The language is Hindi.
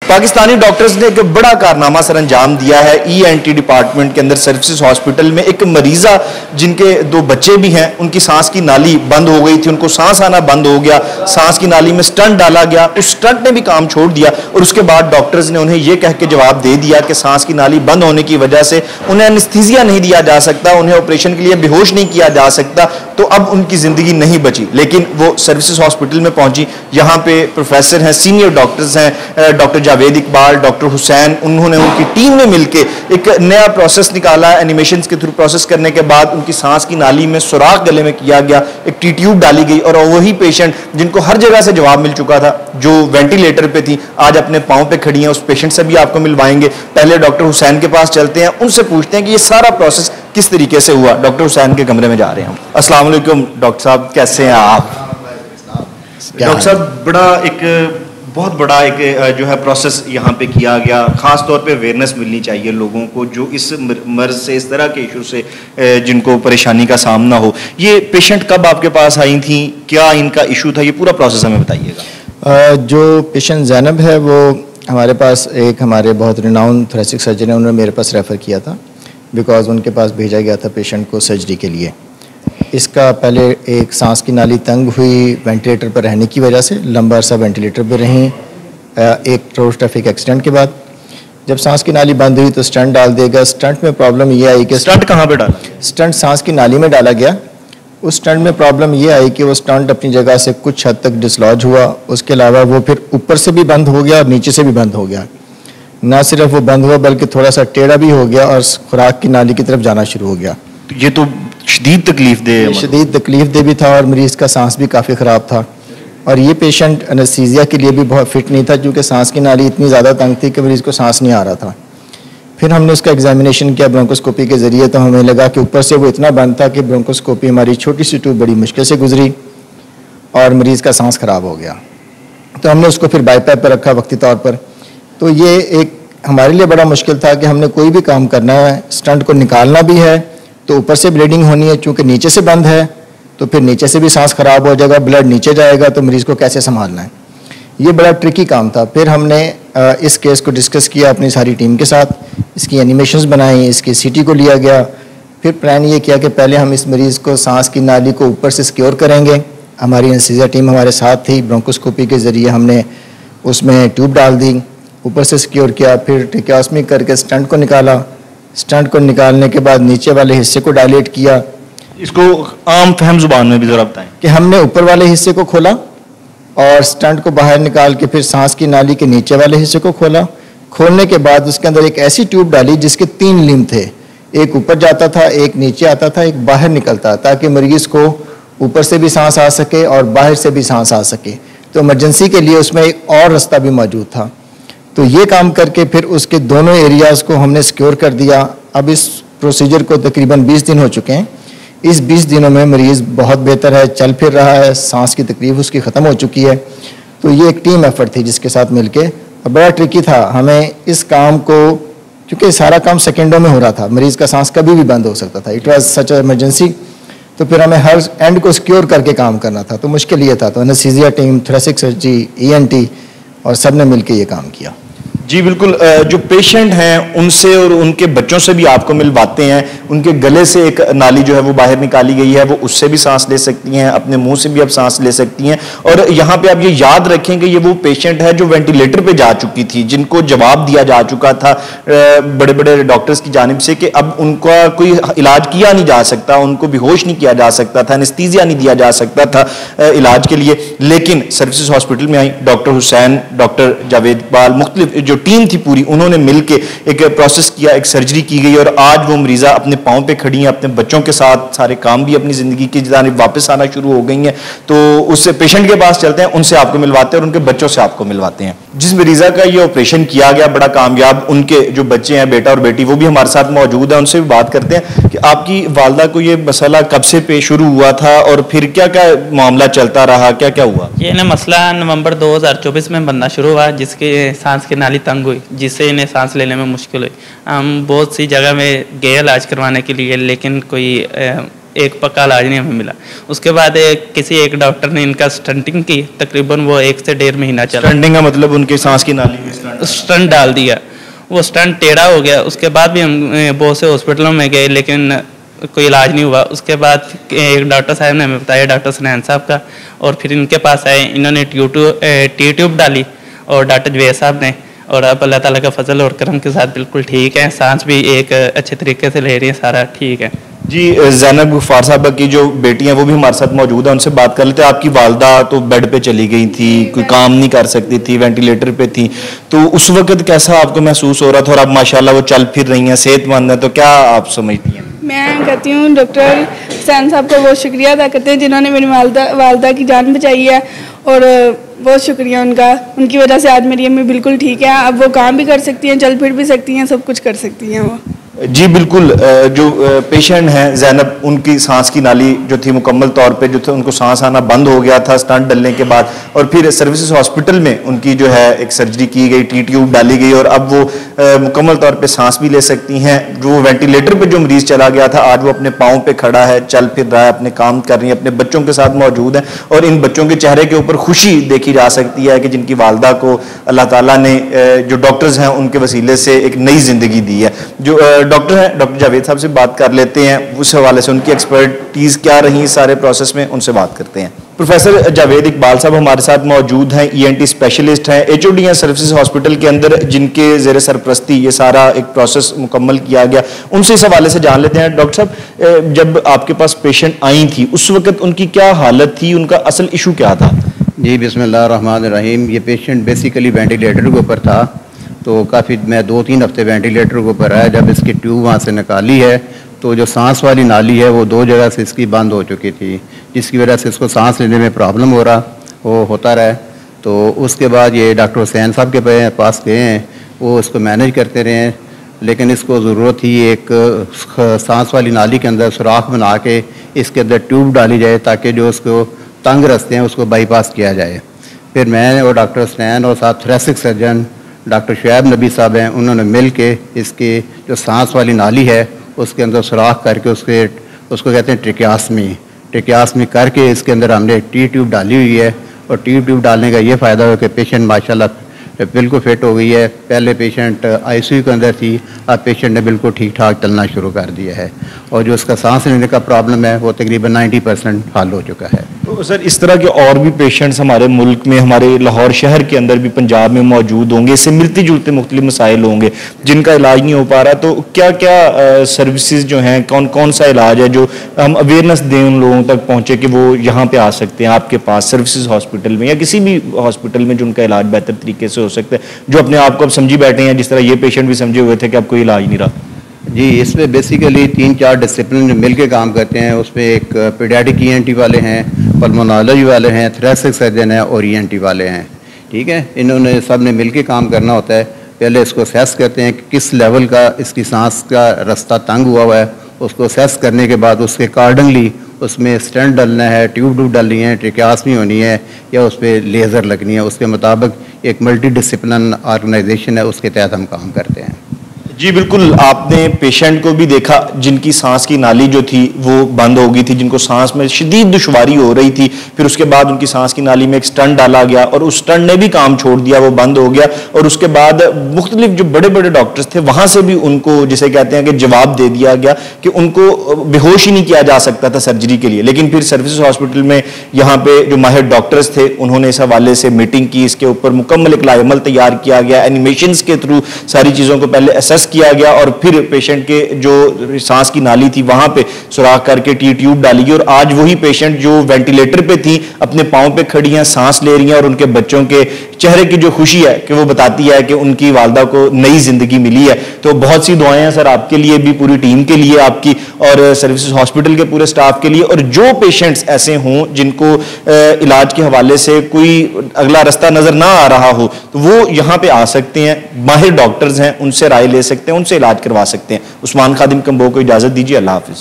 पाकिस्तानी डॉक्टर्स ने एक बड़ा कारनामा सर अंजाम दिया है। ENT डिपार्टमेंट के अंदर सर्विसेज हॉस्पिटल में एक मरीज़ा जिनके 2 बच्चे भी हैं, उनकी सांस की नाली बंद हो गई थी, उनको सांस आना बंद हो गया, सांस की नाली में स्टंट डाला गया, उस स्टंट ने भी काम छोड़ दिया और उसके बाद डॉक्टर्स ने उन्हें यह कह के जवाब दे दिया कि सांस की नाली बंद होने की वजह से उन्हें एनेस्थीसिया नहीं दिया जा सकता, उन्हें ऑपरेशन के लिए बेहोश नहीं किया जा सकता, तो अब उनकी ज़िंदगी नहीं बची। लेकिन वो सर्विसेज हॉस्पिटल में पहुंची, यहाँ पे प्रोफेसर हैं, सीनियर डॉक्टर्स हैं, डॉक्टर जावेद इकबाल, डॉक्टर हुसैन, उन्होंने उनकी टीम ने मिलकर एक नया प्रोसेस निकाला। एनिमेशंस के थ्रू प्रोसेस करने के बाद उनकी सांस की नाली में सुराख गले में किया गया, एक ट्यूब डाली गई और वही पेशेंट जिनको हर जगह से जवाब मिल चुका था, जो वेंटिलेटर पे थी, आज अपने पाँव पे खड़ी हैं। उस पेशेंट से भी आपको मिलवाएंगे। पहले डॉक्टर हुसैन के पास चलते हैं, उनसे पूछते हैं कि ये सारा प्रोसेस किस तरीके से हुआ। डॉक्टर हुसैन के कमरे में जा रहे हैं हम। अस्सलाम वालेकुम डॉक्टर साहब, कैसे हैं आप? डॉक्टर साहब, बहुत बड़ा एक जो है प्रोसेस यहाँ पे किया गया। ख़ास तौर पे अवेयरनेस मिलनी चाहिए लोगों को जो इस मर्ज से, इस तरह के इशू से जिनको परेशानी का सामना हो। ये पेशेंट कब आपके पास आई थी, क्या इनका इशू था, ये पूरा प्रोसेस हमें बताइएगा। जो पेशेंट ज़ैनब है वो हमारे पास एक हमारे बहुत रिनाउंड थोरेसिक सर्जन है, उन्होंने मेरे पास रेफ़र किया था बिकॉज़ उनके पास भेजा गया था पेशेंट को सर्जरी के लिए। इसका पहले एक सांस की नाली तंग हुई वेंटिलेटर पर रहने की वजह से, लंबा अरसा वेंटिलेटर पर रहीं। एक रोड ट्रैफिक एक्सीडेंट के बाद जब सांस की नाली बंद हुई तो स्टंट डाल देगा। स्टंट में प्रॉब्लम ये आई कि स्टंट कहाँ पे डाला? स्टंट सांस की नाली में डाला गया। उस स्टंट में प्रॉब्लम ये आई कि वो स्टंट अपनी जगह से कुछ हद तक डिसलॉज हुआ। उसके अलावा वो फिर ऊपर से भी बंद हो गया और नीचे से भी बंद हो गया। ना सिर्फ वो बंद हुआ बल्कि थोड़ा सा टेढ़ा भी हो गया और खुराक की नाली की तरफ जाना शुरू हो गया। ये तो शदीद तकलीफ दे भी था और मरीज़ का सांस भी काफ़ी ख़राब था। और ये पेशेंट एनेस्थीसिया के लिए भी बहुत फिट नहीं था क्योंकि सांस की नाली इतनी ज़्यादा तंग थी कि मरीज़ को सांस नहीं आ रहा था। फिर हमने उसका एग्जामिनेशन किया ब्रोंकोस्कोपी के ज़रिए, तो हमें लगा कि ऊपर से वो इतना बंद था कि ब्रोंकोस्कोपी हमारी छोटी सी ट्यूब बड़ी मुश्किल से गुजरी और मरीज़ का सांस ख़राब हो गया। तो हमने उसको फिर बाईपैप पर रखा वक्ती तौर पर। तो ये एक हमारे लिए बड़ा मुश्किल था कि हमने कोई भी काम करना है, स्टंट को निकालना भी है तो ऊपर से ब्लीडिंग होनी है, चूँकि नीचे से बंद है तो फिर नीचे से भी सांस ख़राब हो जाएगा, ब्लड नीचे जाएगा, तो मरीज़ को कैसे संभालना है। ये बड़ा ट्रिकी काम था। फिर हमने इस केस को डिस्कस किया अपनी सारी टीम के साथ, इसकी एनिमेशंस बनाई, इसकी CT को लिया गया। फिर प्लान ये किया कि पहले हम इस मरीज़ को सांस की नाली को ऊपर से सिक्योर करेंगे। हमारी एनेस्थीसिया टीम हमारे साथ थी। ब्रोंकोस्कोपी के ज़रिए हमने उसमें ट्यूब डाल दी, ऊपर से सिक्योर किया। फिर ट्रेकियोटॉमी करके स्टंट को निकाला। स्टंट को निकालने के बाद नीचे वाले हिस्से को डायलेट किया। इसको आम फहम जुबान में भी ज़रा बताएं कि हमने ऊपर वाले हिस्से को खोला और स्टंट को बाहर निकाल के फिर सांस की नाली के नीचे वाले हिस्से को खोला। खोलने के बाद उसके अंदर एक ऐसी ट्यूब डाली जिसके 3 लिम्ब थे, एक ऊपर जाता था, एक नीचे आता था, एक बाहर निकलता, ताकि मरीज़ को ऊपर से भी सांस आ सके और बाहर से भी सांस आ सके। तो इमरजेंसी के लिए उसमें एक और रास्ता भी मौजूद था। तो ये काम करके फिर उसके दोनों एरियाज़ को हमने सिक्योर कर दिया। अब इस प्रोसीजर को तकरीबन 20 दिन हो चुके हैं। इस 20 दिनों में मरीज़ बहुत बेहतर है, चल फिर रहा है, सांस की तकलीफ उसकी ख़त्म हो चुकी है। तो ये एक टीम एफर्ट थी जिसके साथ मिलके, और बड़ा ट्रिकी था हमें इस काम को, क्योंकि सारा काम सेकेंडों में हो रहा था, मरीज़ का सांस कभी भी बंद हो सकता था। It was such emergency. तो फिर हमें हर एंड को सिक्योर करके काम करना था, तो मुश्किल ये था। तो anaesthesia team, thoracic surgery, ENT और सब ने मिलकर ये काम किया। जी बिल्कुल। जो पेशेंट हैं उनसे और उनके बच्चों से भी आपको मिलवाते हैं। उनके गले से एक नाली जो है वो बाहर निकाली गई है, वो उससे भी सांस ले सकती हैं, अपने मुंह से भी अब सांस ले सकती हैं। और यहाँ पे आप ये याद रखें कि ये वो पेशेंट है जो वेंटिलेटर पे जा चुकी थी, जिनको जवाब दिया जा चुका था बड़े बड़े डॉक्टर्स की जानिब से कि अब उनका कोई इलाज किया नहीं जा सकता, उनको बेहोश नहीं किया जा सकता था, एनेस्थीसिया नहीं दिया जा सकता था इलाज के लिए। लेकिन सर्विसेज हॉस्पिटल में आई डॉक्टर हुसैन, डॉक्टर जावेद इकबाल, मुख्तलिफ जो टीम थी पूरी, उन्होंने मिलके एक प्रोसेस किया, एक सर्जरी की गई और आज वो मरीज़ा अपने पाँव पे खड़ी हैं, अपने बच्चों के साथ सारे काम भी अपनी ज़िंदगी की जानिब वापस आना शुरू हो गई हैं। तो उससे पेशेंट के पास चलते हैं, उनसे आपको मिलवाते हैं और उनके बच्चों से आपको मिलवाते हैं। जिस मरीज़ा का ये ऑपरेशन किया गया बड़ा कामयाब, उनके जो बच्चे हैं, बेटा और बेटी, वो भी हमारे साथ मौजूद है। उनसे भी बात करते हैं कि आपकी वालदा को ये मसला कब से पेश शुरू हुआ था और फिर क्या क्या मामला चलता रहा, क्या क्या हुआ? ये ना मसला नवंबर 2024 में बनना शुरू हुआ, जिसके सांस की नाली तंग हुई, जिससे इन्हें सांस लेने में मुश्किल हुई। हम बहुत सी जगह में गए इलाज करवाने के लिए, लेकिन कोई एक पक्का इलाज नहीं हमें मिला। उसके बाद किसी एक डॉक्टर ने इनका स्टंटिंग की, तकरीबन वो 1 से 1.5 महीना चला। स्टंटिंग का मतलब उनके सांस की नाली में स्टंट डाल दिया, वो स्टंट टेढ़ा हो गया। उसके बाद भी हम बहुत से हॉस्पिटलों में गए लेकिन कोई इलाज नहीं हुआ। उसके बाद एक डॉक्टर साहब ने हमें बताया, डॉक्टर सुनैन साहब का, और फिर इनके पास आए, इन्होंने टी ट्यूब डाली और डॉक्टर जवेद साहब ने, और अब अल्लाह ताला का फजल और करम के साथ बिल्कुल ठीक है, सांस भी एक अच्छे तरीके से ले रही है, सारा ठीक है। जी, ज़ैनब गफ्फार साहबा की जो बेटी हैं वो भी हमारे साथ मौजूद है, उनसे बात कर लेते हैं। आपकी वालदा तो बेड पे चली गई थी, कोई काम नहीं कर सकती थी, वेंटिलेटर पे थी, तो उस वक्त कैसा आपको महसूस हो रहा था? और अब माशाल्लाह वो चल फिर रही हैं, सेहतमंद हैं, तो क्या आप समझती हैं? मैं कहती हूँ डॉक्टर हुसैन साहब का बहुत शुक्रिया अदा करते हैं जिन्होंने मेरी वालदा की जान बचाई है, और बहुत शुक्रिया उनका। उनकी वजह से आज मेरी अम्मी बिल्कुल ठीक है, अब वो काम भी कर सकती हैं, चल फिर भी सकती हैं, सब कुछ कर सकती हैं वो। जी बिल्कुल, जो पेशेंट हैं ज़ैनब, उनकी सांस की नाली जो थी मुकम्मल तौर पे जो थे उनको सांस आना बंद हो गया था स्टंट डलने के बाद, और फिर सर्विसेज हॉस्पिटल में उनकी जो है एक सर्जरी की गई, टी ट्यूब डाली गई, और अब वो मुकम्मल तौर पे सांस भी ले सकती हैं। जो वेंटिलेटर पे जो मरीज चला गया था, आज वो अपने पाँव पे खड़ा है, चल फिर रहा है, अपने काम कर रही है, अपने बच्चों के साथ मौजूद है, और इन बच्चों के चेहरे के ऊपर खुशी देखी जा सकती है कि जिनकी वालदा को अल्लाह ताला ने जो डॉक्टर्स हैं उनके वसीले से एक नई जिंदगी दी है। जो डॉक्टर हैं, डॉक्टर जावेद साहब से बात कर लेते हैं, उस हवाले से उनकी एक्सपर्टीज क्या रही सारे प्रोसेस में, उनसे बात करते हैं। प्रोफेसर जावेद इकबाल साहब हमारे साथ मौजूद हैं, ENT स्पेशलिस्ट हैं, HOD सर्विसेज हॉस्पिटल के अंदर, जिनके ज़ेर सरपरस्ती ये सारा एक प्रोसेस मुकम्मल किया गया। उनसे इस हवाले से जान लेते हैं। डॉक्टर साहब, जब आपके पास पेशेंट आई थी उस वक्त उनकी क्या हालत थी, उनका असल इशू क्या था? जी बिस्मिल्लाहिर्रहमानिर्रहीम। ये पेशेंट बेसिकली वेंटिलेटर के ऊपर था, तो काफ़ी मैं 2-3 हफ्ते वेंटिलेटर के ऊपर रहा। जब इसकी ट्यूब वहाँ से निकाली है तो जो सांस वाली नाली है वो 2 जगह से इसकी बंद हो चुकी थी, जिसकी वजह से इसको सांस लेने में प्रॉब्लम होता रहा। तो उसके बाद ये डॉक्टर हुसैन साहब के पास गए हैं, वो इसको मैनेज करते रहे हैं, लेकिन इसको ज़रूरत थी एक सांस वाली नाली के अंदर सुराख बना के इसके अंदर ट्यूब डाली जाए ताकि जो उसको तंग रास्ते हैं उसको बाईपास किया जाए। फिर मैं और डॉक्टर हुसैन और साथ थोरेसिक सर्जन डॉक्टर शुएब नबी साहब हैं, उन्होंने मिल के इसकी जो सांस वाली नाली है उसके अंदर सुराख करके उसको कहते हैं ट्रेकियास्मी करके इसके अंदर हमने टी ट्यूब डाली हुई है। और टी ट्यूब डालने का ये फ़ायदा हो कि पेशेंट माशाल्लाह बिल्कुल फिट हो गई है। पहले पेशेंट ICU के अंदर थी, अब पेशेंट ने बिल्कुल ठीक ठाक चलना शुरू कर दिया है, और जो उसका सांस लेने का प्रॉब्लम है वो तकरीबन 90% हल हो चुका है। तो सर, इस तरह के और भी पेशेंट्स हमारे मुल्क में, हमारे लाहौर शहर के अंदर भी, पंजाब में मौजूद होंगे, इससे मिलते जुलते मुख्तलिफ मसाइल होंगे जिनका इलाज नहीं हो पा रहा, तो क्या क्या सर्विसेज जो हैं, कौन कौन सा इलाज है जो हम अवेयरनेस दें उन लोगों तक पहुँचे कि वो यहाँ पे आ सकते हैं आपके पास सर्विसेज हॉस्पिटल में या किसी भी हॉस्पिटल में, जो उनका इलाज बेहतर तरीके से हो सकता है, जो अपने आप को अब समझी बैठे हैं, जिस तरह ये पेशेंट भी समझे हुए थे कि अब कोई इलाज नहीं रहा? जी, इसमें बेसिकली 3-4 डिसिप्लिन मिल के काम करते हैं। उसमें एक पीडियाट्रिक ENT वाले हैं, पल्मोनोलॉजी वाले हैं, थोरेसिक सर्जन है और ENT वाले हैं। ठीक है, इन्होंने सब ने मिल के काम करना होता है। पहले इसको असेस करते हैं कि किस लेवल का इसकी सांस का रास्ता तंग हुआ है, उसको असेस करने के बाद उसके अकॉर्डिंगली उसमें स्टेंट डालना है, ट्यूब डालनी है, ट्रेकियास्मी होनी है या उस पर लेज़र लगनी है, उसके मुताबिक एक मल्टी डिसिप्लिन ऑर्गेनाइजेशन है, उसके तहत हम काम करते हैं। जी बिल्कुल, आपने पेशेंट को भी देखा जिनकी सांस की नाली जो थी वो बंद हो गई थी, जिनको सांस में शदीद दुश्वारी हो रही थी, फिर उसके बाद उनकी सांस की नाली में एक स्टंट डाला गया और उस स्टंट ने भी काम छोड़ दिया, वो बंद हो गया। और उसके बाद मुख्तलिफ जो बड़े बड़े डॉक्टर्स थे वहां से भी उनको, जिसे कहते हैं कि जवाब दे दिया गया कि उनको बेहोश ही नहीं किया जा सकता था सर्जरी के लिए। लेकिन फिर सर्विसेज हॉस्पिटल में यहाँ पे जो माहिर डॉक्टर्स थे उन्होंने इस हवाले से मीटिंग की, इसके ऊपर मुकम्मल एक लाइमल तैयार किया गया, एनिमेशंस के थ्रू सारी चीज़ों को पहले असेस किया गया और फिर पेशेंट के जो सांस की नाली थी वहां पे सुराख करके टी ट्यूब डाली गई। और आज वही पेशेंट जो वेंटिलेटर पे थी अपने पांव पे खड़ी हैं, सांस ले रही हैं, और उनके बच्चों के चेहरे की जो खुशी है कि वो बताती है कि उनकी वालदा को नई जिंदगी मिली है। तो बहुत सी दुआएं हैं सर आपके लिए भी, पूरी टीम के लिए आपकी और सर्विसेज हॉस्पिटल के पूरे स्टाफ के लिए। और जो पेशेंट्स ऐसे हों जिनको इलाज के हवाले से कोई अगला रास्ता नजर ना आ रहा हो तो वो यहाँ पे आ सकते हैं, माहिर डॉक्टर्स हैं, उनसे राय ले सकते हैं, उनसे इलाज करवा सकते हैं। उस्मान खादिम कंबो को इजाजत दीजिए, अल्लाह हाफिज।